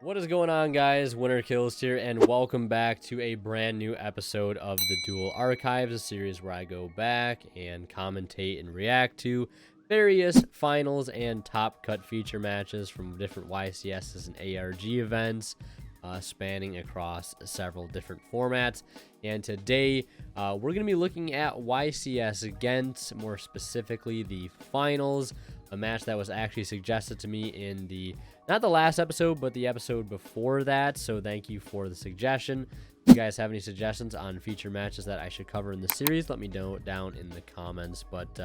What is going on, guys? Winner Kills here, and welcome back to a brand new episode of the Duel Archives, a series where I go back and commentate and react to various finals and top cut feature matches from different YCSs and ARG events, spanning across several different formats. And today we're going to be looking at YCS Ghent, more specifically the finals, a match that was actually suggested to me in the not the last episode, but the episode before that. So thank you for the suggestion. If you guys have any suggestions on feature matches that I should cover in the series, let me know down in the comments. But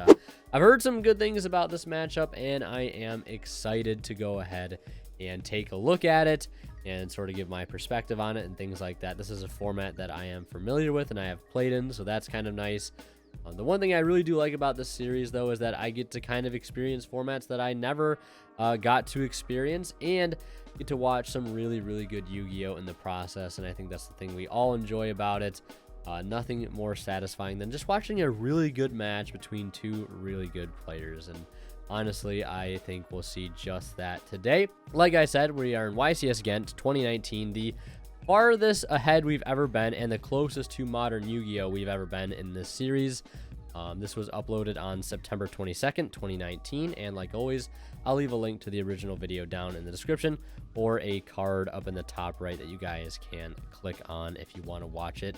I've heard some good things about this matchup, and I am excited to go ahead and take a look at it and sort of give my perspective on it and things like that. This is a format that I am familiar with and I have played in, so that's kind of nice. The one thing I really do like about this series, though, is that I get to kind of experience formats that I never got to experience, and get to watch some really, really good Yu-Gi-Oh! In the process, and I think that's the thing we all enjoy about it. Nothing more satisfying than just watching a really good match between two really good players, and honestly, I think we'll see just that today. Like I said, we are in YCS Ghent 2019, the farthest ahead we've ever been and the closest to modern Yu-Gi-Oh! We've ever been in this series. This was uploaded on September 22nd, 2019, and like always, I'll leave a link to the original video down in the description or a card up in the top right that you guys can click on if you want to watch it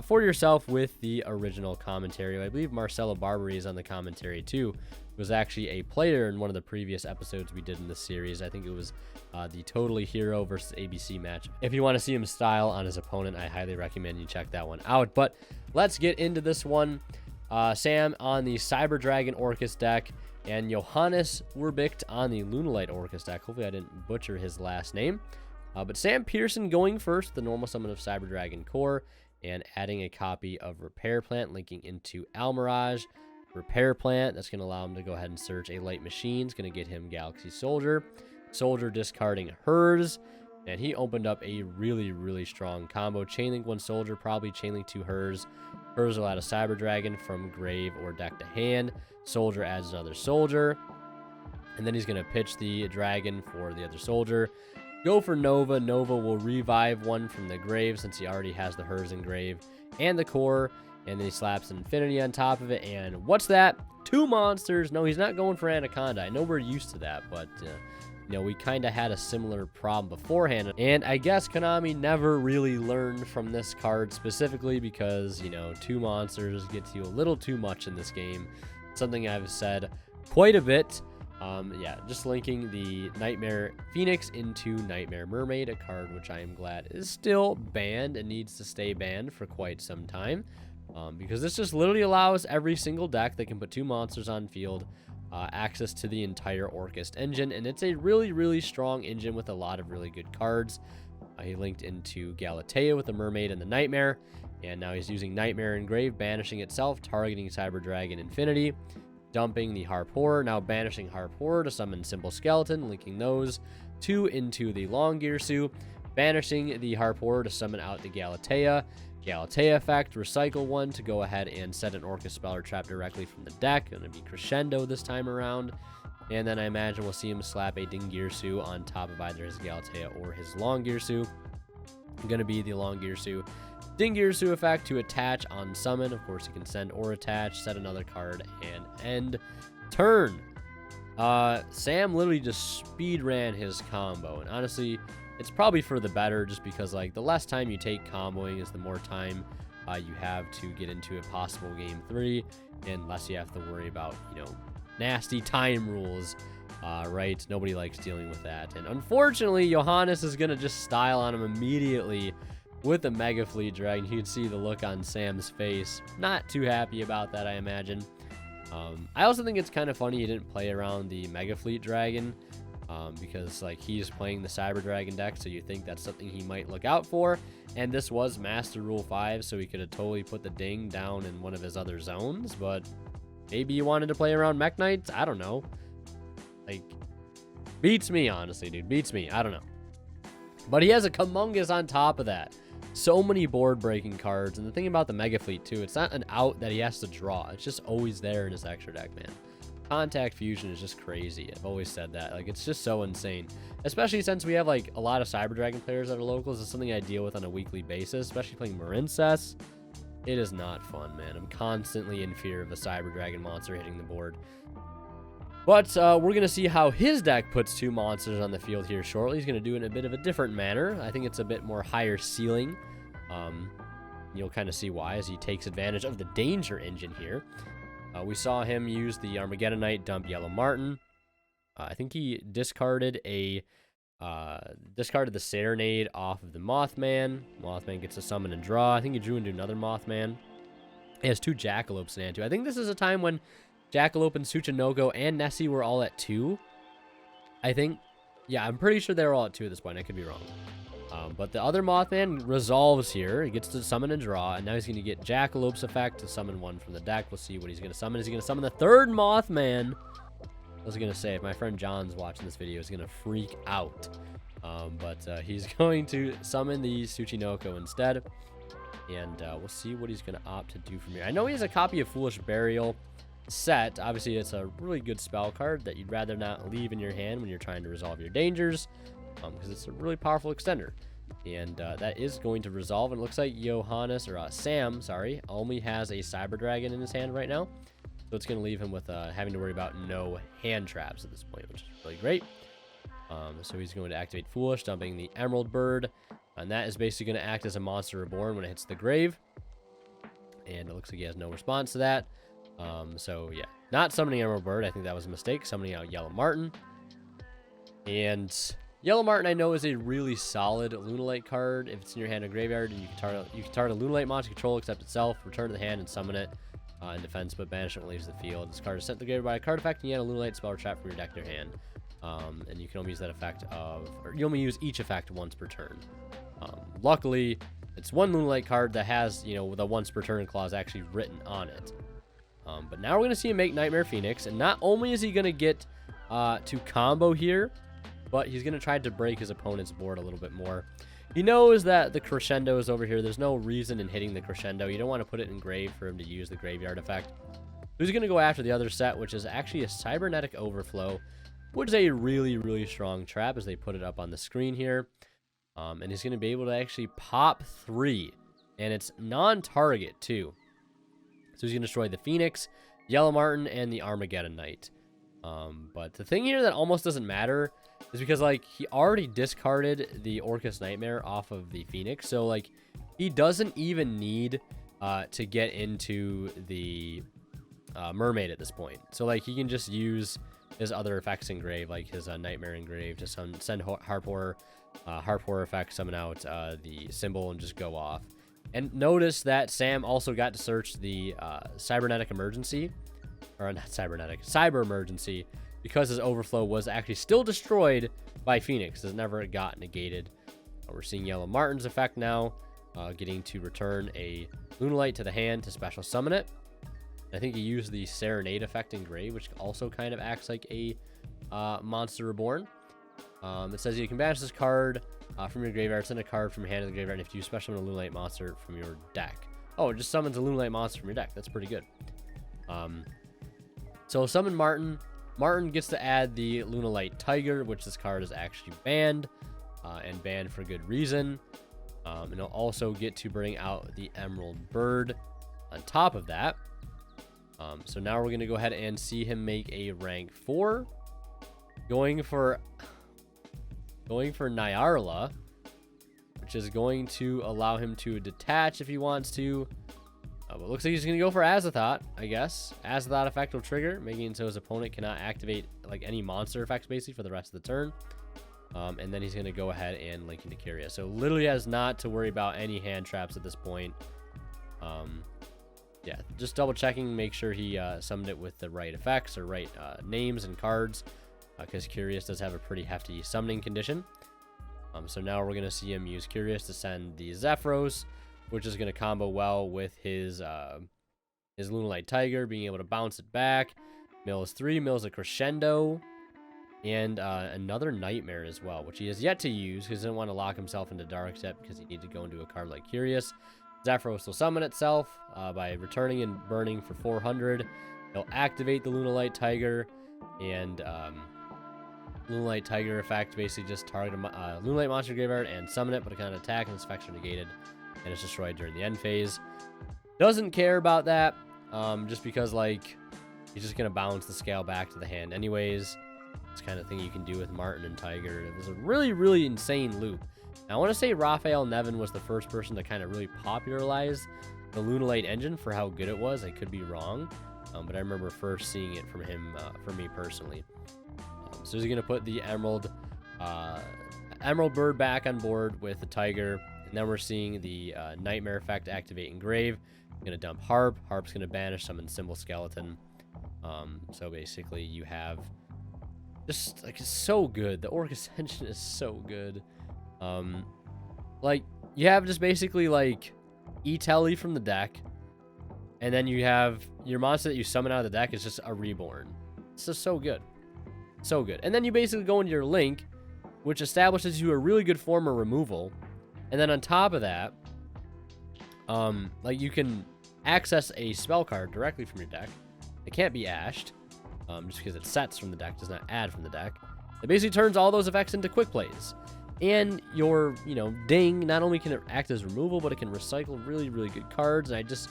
for yourself with the original commentary. I believe Marcelo Barbary is on the commentary too. He was actually a player in one of the previous episodes we did in this series. I think it was the Totally Hero versus ABC match. If you want to see him style on his opponent, I highly recommend you check that one out. But let's get into this one. Sam on the Cyber Dragon Orcust deck, and Johannes Werbicht on the Lunalight Orcust deck. Hopefully I didn't butcher his last name. But Sam Pearson going first, the normal summon of Cyber Dragon Core, and adding a copy of Repair Plant, linking into Almirage. Repair Plant, that's going to allow him to go ahead and search a light machine. It's going to get him Galaxy Soldier. Soldier discarding hers, and he opened up a really, really strong combo. Chainlink one Soldier, probably Chainlink two hers. Hers will add a Cyber Dragon from grave or deck to hand. Soldier adds another Soldier, and then he's going to pitch the Dragon for the other Soldier. Go for Nova. Nova will revive one from the grave since he already has the hers in grave and the core. And then he slaps an Infinity on top of it. And what's that? Two monsters. No, he's not going for Anaconda. I know we're used to that, but you know, we kind of had a similar problem beforehand. And I guess Konami never really learned from this card specifically because, you know, two monsters gets you a little too much in this game. Something I've said quite a bit. Yeah, just linking the Nightmare Phoenix into Nightmare Mermaid, a card which I am glad is still banned and needs to stay banned for quite some time. Because this just literally allows every single deck that can put two monsters on field access to the entire Orcust engine, and it's a really, really strong engine with a lot of really good cards. He linked into Galatea with the Mermaid and the Nightmare, and now he's using Nightmare Engrave, banishing itself, targeting Cyber Dragon Infinity, dumping the Harp Horror, now banishing Harp Horror to summon Simple Skeleton, linking those two into the Long Gear Sue, banishing the Harp Horror to summon out the Galatea. Galatea effect, recycle one to go ahead and set an Orcust spell or trap directly from the deck. Going to be Crescendo this time around. And then I imagine we'll see him slap a Dingirsu on top of either his Galatea or his Long Gearsu. Going to be the Long Gearsu Dingirsu effect to attach on summon. Of course, you can send or attach, set another card, and end turn. Sam literally just speed ran his combo, and honestly, it's probably for the better, just because like the less time you take comboing is the more time you have to get into a possible game 3, and less you have to worry about, you know, nasty time rules, right? Nobody likes dealing with that. And unfortunately, Johannes is gonna just style on him immediately with the Mega Fleet Dragon. You can see the look on Sam's face. Not too happy about that, I imagine. I also think it's kind of funny he didn't play around the Mega Fleet Dragon. Because like he's playing the Cyber Dragon deck, so you think that's something he might look out for. And this was Master Rule 5, so he could have totally put the ding down in one of his other zones, but maybe he wanted to play around Mech Knights. I don't know. Like, beats me, honestly, dude. Beats me. I don't know. But he has a Humongous on top of that. So many board breaking cards. And the thing about the Mega Fleet too, it's not an out that he has to draw. It's just always there in his extra deck, man. contact fusion is just crazy. I've always said that. Like, it's just so insane. Especially since we have, like, a lot of Cyber Dragon players that are locals. It's something I deal with on a weekly basis, especially playing Marincess. It is not fun, man. I'm constantly in fear of a Cyber Dragon monster hitting the board. But we're going to see how his deck puts 2 monsters on the field here shortly. He's going to do it in a bit of a different manner. I think it's a bit more higher ceiling. You'll kind of see why as he takes advantage of the Danger Engine here. We saw him use the Armageddonite, dump Yellow Martin. I think he discarded the Serenade off of the Mothman. Mothman gets a summon and draw. I think he drew into another Mothman. He has 2 Jackalopes in hand too. I think this is a time when Jackalope and Tsuchinoko and Nessie were all at 2. I think, yeah, I'm pretty sure they were all at 2 at this point. I could be wrong. But the other Mothman resolves here. He gets to summon and draw, and now he's going to get Jackalope's effect to summon one from the deck. We'll see what he's going to summon. Is he going to summon the 3rd Mothman? I was going to say, if my friend John's watching this video, he's going to freak out. But he's going to summon the Tsuchinoko instead. And we'll see what he's going to opt to do from here. I know he has a copy of Foolish Burial set. Obviously, it's a really good spell card that you'd rather not leave in your hand when you're trying to resolve your dangers. Because it's a really powerful extender. And that is going to resolve. And it looks like Sam, only has a Cyber Dragon in his hand right now. So it's going to leave him with having to worry about no hand traps at this point, which is really great. So he's going to activate Foolish, dumping the Emerald Bird. And that is basically going to act as a Monster Reborn when it hits the grave. And it looks like he has no response to that. So yeah, not summoning Emerald Bird. I think that was a mistake. Summoning out Yellow Martin. And Yellow Martin, I know, is a really solid Lunalight card. If it's in your hand or graveyard, and you can target a Lunalight monster control except itself, return to the hand and summon it in defense, but banishment leaves the field. This card is sent to the graveyard by a card effect, and you add a Lunalight spell or trap from your deck to your hand. And you can only use that effect or you only use each effect once per turn. Luckily, it's one Lunalight card that has, with a once per turn clause actually written on it. But now we're going to see him make Nightmare Phoenix, and not only is he going to get to combo here, but he's going to try to break his opponent's board a little bit more. He knows that the Crescendo is over here. There's no reason in hitting the Crescendo. You don't want to put it in grave for him to use the graveyard effect. He's going to go after the other set, which is actually a Cybernetic Overflow, which is a really, really strong trap as they put it up on the screen here. And he's going to be able to actually pop 3, and it's non-target too. So he's going to destroy the Phoenix, Yellow Martin, and the Armageddon Knight. But the thing here that almost doesn't matter is because, he already discarded the Orcust Nightmare off of the Phoenix. So, he doesn't even need to get into the Mermaid at this point. So, he can just use his other effects in grave, like his Nightmare in grave, to send Harp Horror effect, summon out the symbol, and just go off. And notice that Sam also got to search the Cyber Emergency, because his Overflow was actually still destroyed by Phoenix. It never got negated. We're seeing Yellow Martin's effect now, getting to return a Lunalight to the hand to special summon it. I think he used the Serenade effect in grave, which also kind of acts like a Monster Reborn. It says you can banish this card from your graveyard, send a card from your hand to the graveyard, and if you special summon a Lunalight monster from your deck. Oh, it just summons a Lunalight monster from your deck. That's pretty good. So summon Martin. Martin gets to add the Lunalight Tiger, which this card is actually banned, and banned for good reason. And he'll also get to bring out the Emerald Bird on top of that. So now we're going to go ahead and see him make a rank 4. Going for Nyarla, which is going to allow him to detach if he wants to. But it looks like he's going to go for Azathoth, I guess. Azathoth effect will trigger, making it so his opponent cannot activate any monster effects basically for the rest of the turn. And then he's going to go ahead and link into Kyria. So literally has not to worry about any hand traps at this point. Yeah, just double checking, make sure he summoned it with the right effects or right names and cards, because Curious does have a pretty hefty summoning condition. So now we're going to see him use Curious to send the Zephyros, which is going to combo well with his Lunalight Tiger, being able to bounce it back. Mills 3, mills a Crescendo, and another Nightmare as well, which he has yet to use because he doesn't want to lock himself into Dark Step because he needs to go into a card like Curious. Zephyros will summon itself by returning and burning for 400. he'll activate the Lunalight Tiger, and Lunalight Tiger effect basically just target a Lunalight monster graveyard and summon it, but it kind of attack and its effects are negated, and it's destroyed during the end phase. Doesn't care about that, just because like he's just gonna bounce the scale back to the hand anyways. It's kind of thing you can do with Martin and Tiger. It was a really insane loop. Now, I want to say Raphael Nevin was the first person to kind of really popularize the Lunalight engine for how good it was. I could be wrong, but I remember first seeing it from him, for me personally. So he's going to put the Emerald Bird back on board with the Tiger. And then we're seeing the Nightmare effect activate Engrave. Going to dump Harp. Harp's going to banish summon Symbol Skeleton. So basically you have just, like, it's so good. The Orcust engine is so good. Like, you have just basically, like, E-Telly from the deck. And then you have your monster that you summon out of the deck is just a Reborn. It's just so good. So good. And then you basically go into your Link, which establishes you a really good form of removal. And then on top of that, like, you can access a spell card directly from your deck. It can't be ashed, just because it sets from the deck, does not add from the deck. It basically turns all those effects into quick plays. And your, you know, Ding not only can act as removal, but it can recycle really good cards. And I just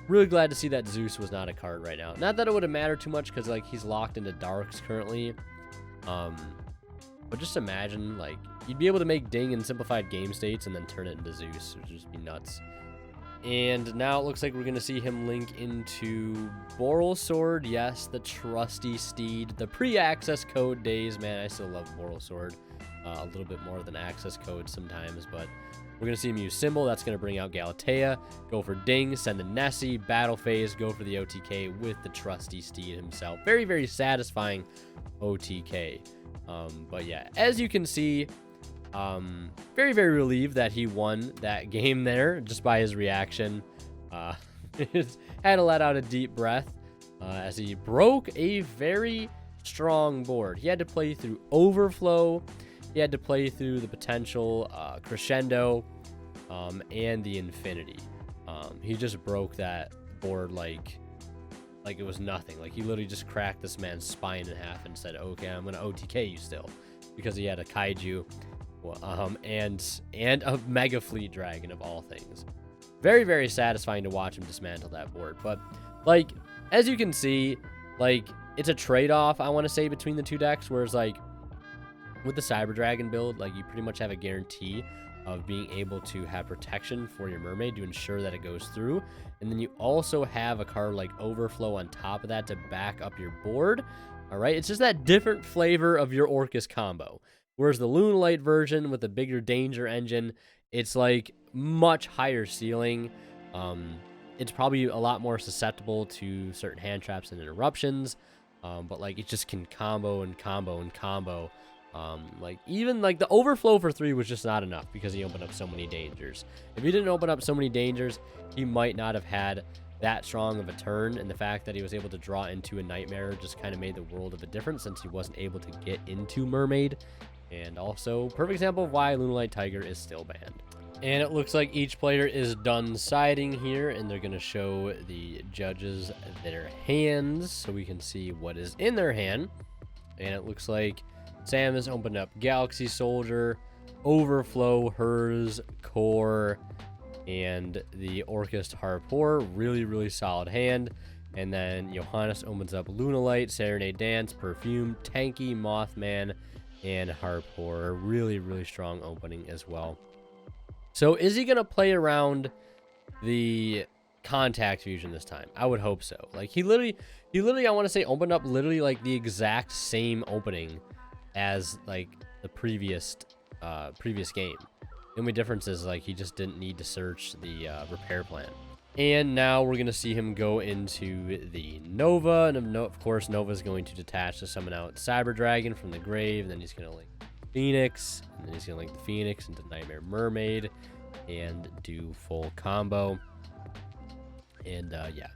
really glad to see that Zeus was not a card right now. Not that it would have mattered too much, because, like, he's locked into Darks currently. But just imagine, like, you'd be able to make Ding in simplified game states and then turn it into Zeus, which would just be nuts. And now it looks like we're going to see him link into Boral Sword. Yes, the trusty steed. The pre-access code days, man. I still love Boral Sword a little bit more than access code sometimes. But we're going to see him use Symbol. That's going to bring out Galatea. Go for Ding. Send the Nessie. Battle phase. Go for the OTK with the trusty steed himself. Very satisfying OTK. But yeah, as you can see, very relieved that he won that game there just by his reaction. Had to let out a deep breath as he broke a very strong board. He had to play through Overflow. He had to play through the potential Crescendo and the Infinity. He just broke that board like it was nothing. Like, he literally just cracked this man's spine in half and said, okay, I'm going to OTK you still, because he had a Kaiju and a Mega Fleet Dragon of all things. Very satisfying to watch him dismantle that board. But, like, as you can see, like, it's a trade-off, I want to say, between the two decks, whereas, like, with the Cyber Dragon build, like, you pretty much have a guarantee of being able to have protection for your Mermaid to ensure that it goes through. And then you also have a card like Overflow on top of that to back up your board. All right, it's just that different flavor of your Orcust combo. Whereas the Lunalight version with the bigger danger engine, it's like much higher ceiling. It's probably a lot more susceptible to certain hand traps and interruptions. But like, it just can combo and combo and combo. Like, even like the Overflow for 3 was just not enough because he opened up so many dangers. If he didn't open up so many dangers, he might not have had that strong of a turn, and the fact that he was able to draw into a Nightmare just kind of made the world of a difference since he wasn't able to get into Mermaid. And also, perfect example of why Lunalight Tiger is still banned. And it looks like each player is done siding here, and they're going to show the judges their hands so we can see what is in their hand. And it looks like Sam has opened up Galaxy Soldier, Overflow, hers, Core, and the Orcust Harpor. Really solid hand. And then Johannes opens up Lunalight, Serenade Dance, Perfume, Tanky, Mothman, and Harpor. Really strong opening as well. So is he going to play around the Contact Fusion this time? I would hope so. Like, he literally, I want to say, opened up literally like the exact same opening as like the previous game. The only difference is, like, he just didn't need to search the repair plan. And now we're going to see him go into the Nova. And of course, Nova's going to detach to summon out Cyber Dragon from the grave. And then he's going to link Phoenix. And then he's going to link the Phoenix into Nightmare Mermaid. And do full combo. And yeah.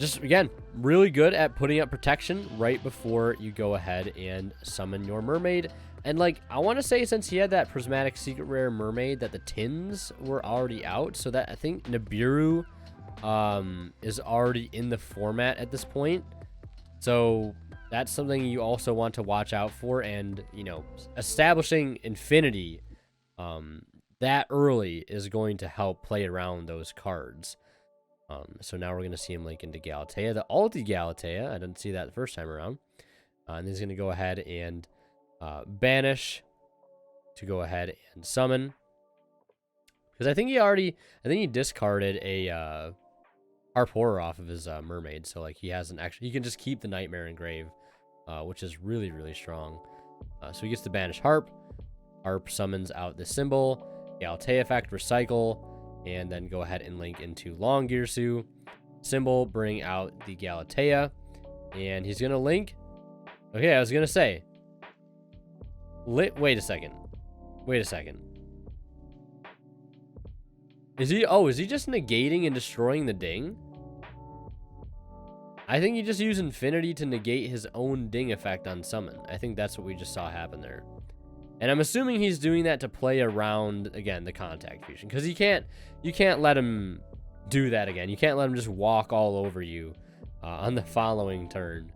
Just, again, really good at putting up protection right before you go ahead and summon your Mermaid. And, like, I want to say, since he had that Prismatic Secret Rare Mermaid, that the tins were already out. So that I think Nibiru is already in the format at this point. So that's something you also want to watch out for. And, you know, establishing Infinity that early is going to help play around those cards. So now we're going to see him link into Galatea. The ulti Galatea, I didn't see that the first time around. And he's going to go ahead and banish to go ahead and summon. Because I think he discarded a Harp Horror off of his Mermaid. So, like, he can just keep the Nightmare Engrave, which is really, really strong. So he gets to banish Harp. Harp summons out the symbol. Galatea effect, recycle, and then go ahead and link into Long Girsu. Symbol, bring out the Galatea. And he's going to link. Okay, I was going to say. Wait a second. Is he just negating and destroying the ding? I think he just used Infinity to negate his own ding effect on summon. I think that's what we just saw happen there. And I'm assuming he's doing that to play around, again, the contact fusion. Because you can't let him do that again. You can't let him just walk all over you on the following turn.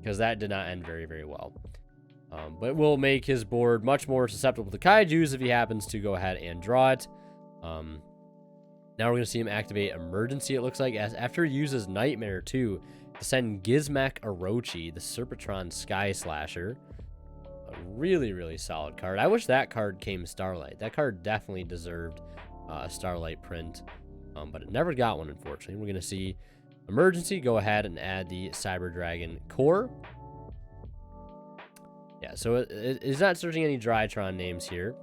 Because that did not end very, very well. But it will make his board much more susceptible to Kaijus if he happens to go ahead and draw it. Now we're going to see him activate Emergency, it looks like, as after he uses Nightmare, too, to send Gizmek Orochi, the Serpentron Sky Slasher. A really, really solid card. I wish that card came Starlight. That card definitely deserved a Starlight print, but it never got one, unfortunately. We're going to see Emergency go ahead and add the Cyber Dragon Core. Yeah, so it's not searching any Drytron names here.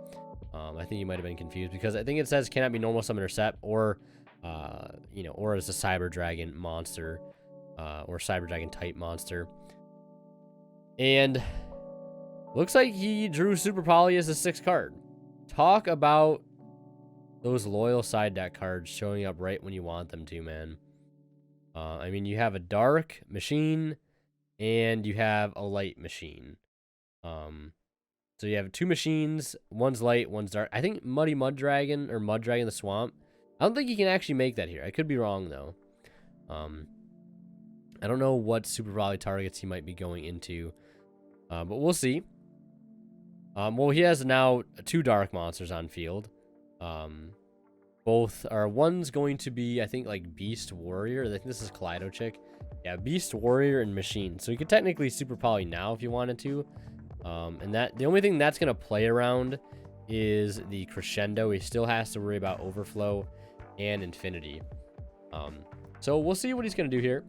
I think you might have been confused because I think it says cannot be normal summon or set, or or as a Cyber Dragon monster, or Cyber Dragon type monster. And looks like he drew Super Poly as a 6th card. Talk about those loyal side deck cards showing up right when you want them to, man. I mean, you have a dark machine and you have a light machine. So you have 2 machines, one's light, one's dark. I think Mud Dragon or Mud Dragon the Swamp. I don't think you can actually make that here. I could be wrong, though. I don't know what Super Volley targets he might be going into, but we'll see. Well, he has now 2 dark monsters on field. One's going to be, I think, like Beast Warrior. I think this is Kaleido Chick. Yeah, Beast Warrior and Machine. So you could technically Super Poly now if you wanted to. And the only thing that's going to play around is the Crescendo. He still has to worry about Overflow and Infinity. So we'll see what he's going to do here.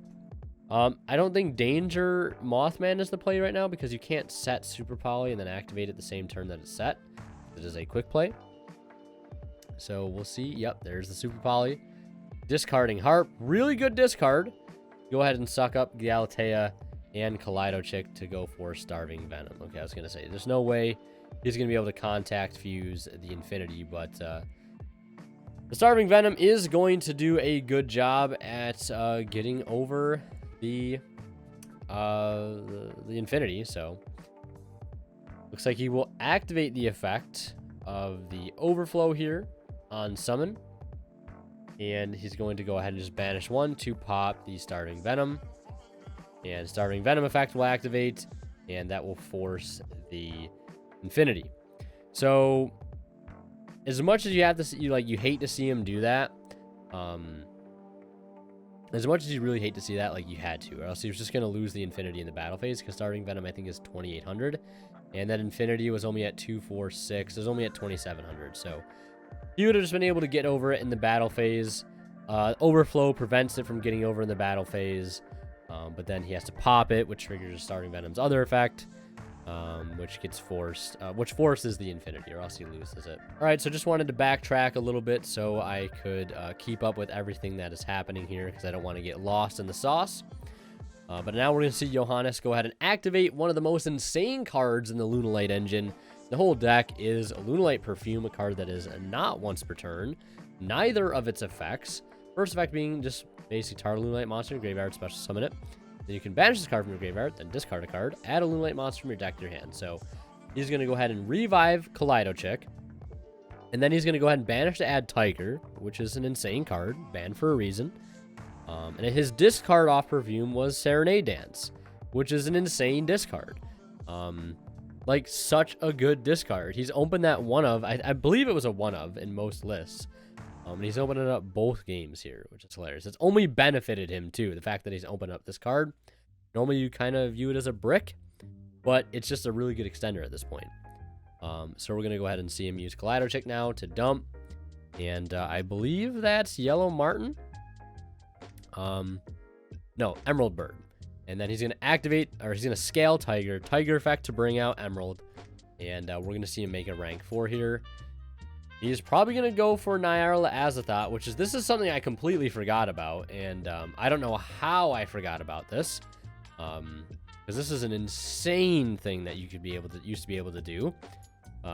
I don't think Danger Mothman is the play right now because you can't set Super Poly and then activate it the same turn that it's set. It is a quick play. So we'll see. Yep, there's the Super Poly. Discarding Harp. Really good discard. Go ahead and suck up Galatea and Kaleido Chick to go for Starving Venom. Okay, I was going to say, there's no way he's going to be able to contact fuse the Infinity, but the Starving Venom is going to do a good job at getting over the Infinity, so looks like he will activate the effect of the Overflow here on Summon, and he's going to go ahead and just banish 1 to pop the Starving Venom. And Starving Venom effect will activate, and that will force the Infinity. So, as much as you have to see, you hate to see him do that, as much as you really hate to see that, like, you had to, or else he was just going to lose the Infinity in the battle phase, because Starving Venom, I think, is 2,800, and that Infinity was only at 246, it was only at 2,700, so he would have just been able to get over it in the battle phase. Overflow prevents it from getting over in the battle phase. But then he has to pop it, which triggers Starving Venom's other effect, which gets forced, which forces the Infinity, or else he loses it. All right, so just wanted to backtrack a little bit so I could keep up with everything that is happening here, because I don't want to get lost in the sauce. But now we're going to see Johannes go ahead and activate one of the most insane cards in the Lunalight engine. The whole deck is Lunalight Perfume, a card that is not once per turn, neither of its effects. First effect being just basically target a Lunalight monster in your graveyard, special summon it. Then you can banish this card from your graveyard, then discard a card, add a Lunalight monster from your deck to your hand. So he's going to go ahead and revive Kaleido Chick. And then he's going to go ahead and banish to add Tiger, which is an insane card, banned for a reason. And his discard off Perfume was Serenade Dance, which is an insane discard. Like, such a good discard. He's opened that one of, I believe it was a one of in most lists. And he's opening up both games here, which is hilarious. It's only benefited him, too, the fact that he's opened up this card. Normally, you kind of view it as a brick, but it's just a really good extender at this point. So we're going to go ahead and see him use Kaleido Chick now to dump. And I believe that's Yellow Martin. No, Emerald Bird. And then he's going to activate, or he's going to scale Tiger. Tiger effect to bring out Emerald. And we're going to see him make a rank 4 here. He's probably going to go for Nyarla Azathoth, which is, this is something I completely forgot about. And I don't know how I forgot about this. Because this is an insane thing that you could be able to, used to be able to do.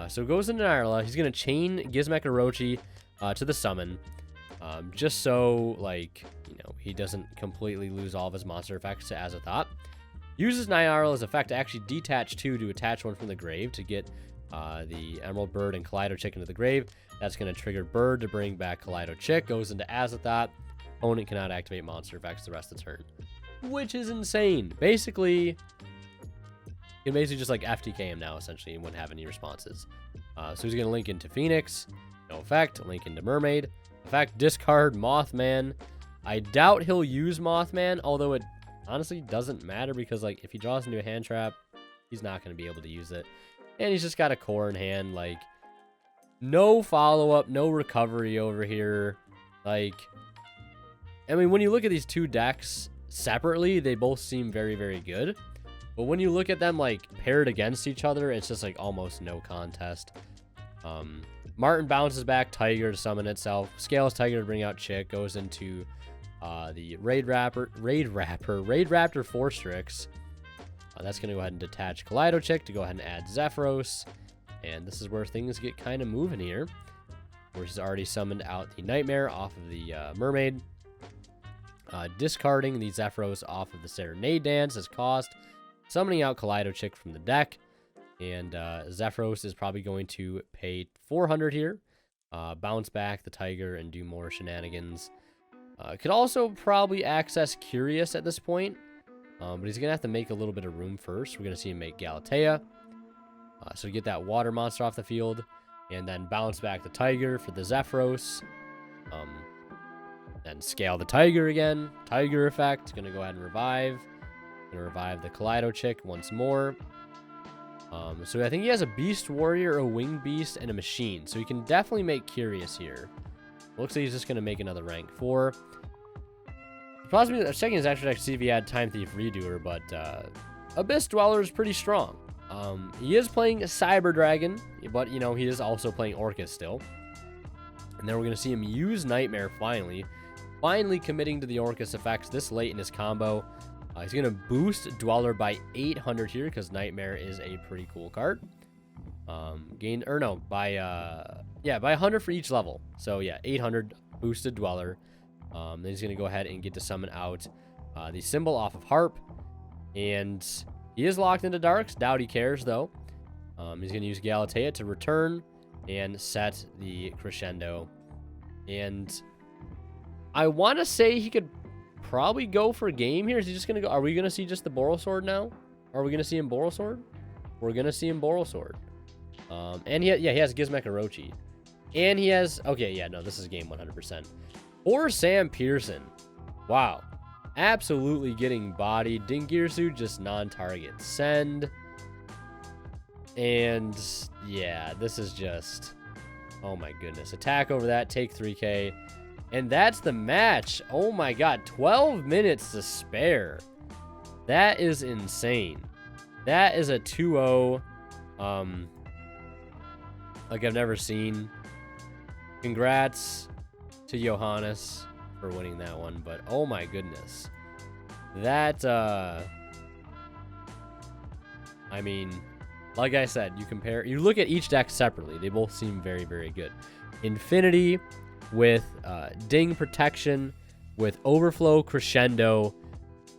So it goes into Nyarla. He's going to chain Gizmek Orochi to the summon. Just so, like, you know, he doesn't completely lose all of his monster effects to Azathoth. Uses Nyarla's effect to actually detach 2 to attach 1 from the grave to get the Emerald Bird and Kaleido Chick into the grave. That's going to trigger Bird to bring back Kaleido Chick. Goes into Azathoth. Opponent cannot activate monster effects the rest of the turn. Which is insane. Basically, you can basically just like FTK him now, essentially, and wouldn't have any responses. So he's going to link into Phoenix. No effect. Link into Mermaid. Effect, discard Mothman. I doubt he'll use Mothman, although it honestly doesn't matter because, like, if he draws into a hand trap, he's not going to be able to use it. And he's just got a core in hand. Like, no follow-up, no recovery over here. Like, I mean, when you look at these two decks separately, they both seem very, very good. But when you look at them, like, paired against each other, it's just, like, almost no contest. Martin bounces back Tiger to summon itself. Scales Tiger to bring out Chick. Goes into the Raid Raptor 4 Strix. That's going to go ahead and detach Kaleido Chick to go ahead and add Zephyros. And this is where things get kind of moving here. Where she's already summoned out the Nightmare off of the Mermaid. Discarding the Zephyros off of the Serenade Dance as cost. Summoning out Kaleido Chick from the deck. And Zephyros is probably going to pay 400 here. Bounce back the Tiger and do more shenanigans. Could also probably access Curious at this point. But he's going to have to make a little bit of room first. We're going to see him make Galatea. So get that water monster off the field. And then bounce back the Tiger for the Zephyros. Then scale the Tiger again. Tiger effect. Going to go ahead and revive. Going to revive the Kaleido Chick once more. So I think he has a Beast Warrior, a Winged Beast, and a Machine. So he can definitely make Curious here. Looks like he's just going to make another rank 4. Possibly checking his extra deck to see if he had Time Thief Redoer, but Abyss Dweller is pretty strong. He is playing Cyber Dragon, but, you know, he is also playing Orcust still. And then we're going to see him use Nightmare finally. Finally committing to the Orcust effects this late in his combo. He's going to boost Dweller by 800 here because Nightmare is a pretty cool card. By 100 for each level. So, yeah, 800 boosted Dweller. Then he's going to go ahead and get to summon out the symbol off of Harp. And he is locked into Darks. Doubt he cares, though. He's going to use Galatea to return and set the Crescendo. And I want to say he could probably go for a game here. Is he just going to go? Are we going to see just the Boral Sword now? Are we going to see him Boral Sword? We're going to see him Boral Sword. And he has Gizmek Orochi. And he has... Okay, yeah, no, this is game 100%. Or Sam Pearson. Wow. Absolutely getting bodied. Dingirsu just non-target. Send. And yeah, this is just... Oh my goodness. Attack over that. Take 3k. And that's the match. Oh my god. 12 minutes to spare. That is insane. That is a 2-0. Like I've never seen. Congrats to Johannes for winning that one. But oh my goodness. That, I mean, like I said, you look at each deck separately. They both seem very, very good. Infinity with Ding Protection, with Overflow Crescendo,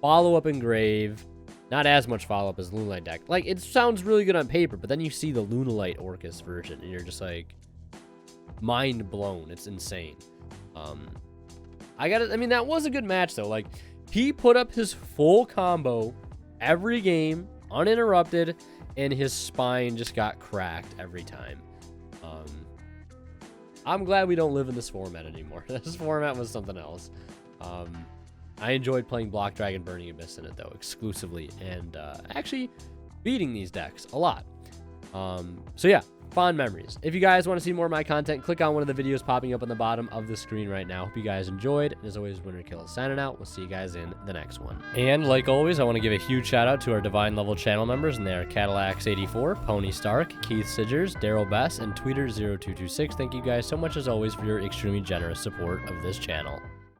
Follow-Up Engrave. Not as much follow-up as Lunalight deck. Like, it sounds really good on paper, but then you see the Lunalight Orcust version, and you're just like, mind blown. It's insane. I mean, that was a good match though. Like, he put up his full combo every game, uninterrupted, and his spine just got cracked every time. I'm glad we don't live in this format anymore. This format was something else. I enjoyed playing Block Dragon Burning Abyss in it though, exclusively, and actually beating these decks a lot. So yeah, fond memories. If you guys want to see more of my content, click on one of the videos popping up on the bottom of the screen right now. Hope you guys enjoyed. And as always, Winner Kill is signing out. We'll see you guys in the next one. And like always, I want to give a huge shout out to our Divine Level channel members, and they are Cadillacs84, Pony Stark, Keith Sidgers, Daryl Bess, and Tweeter0226. Thank you guys so much as always for your extremely generous support of this channel.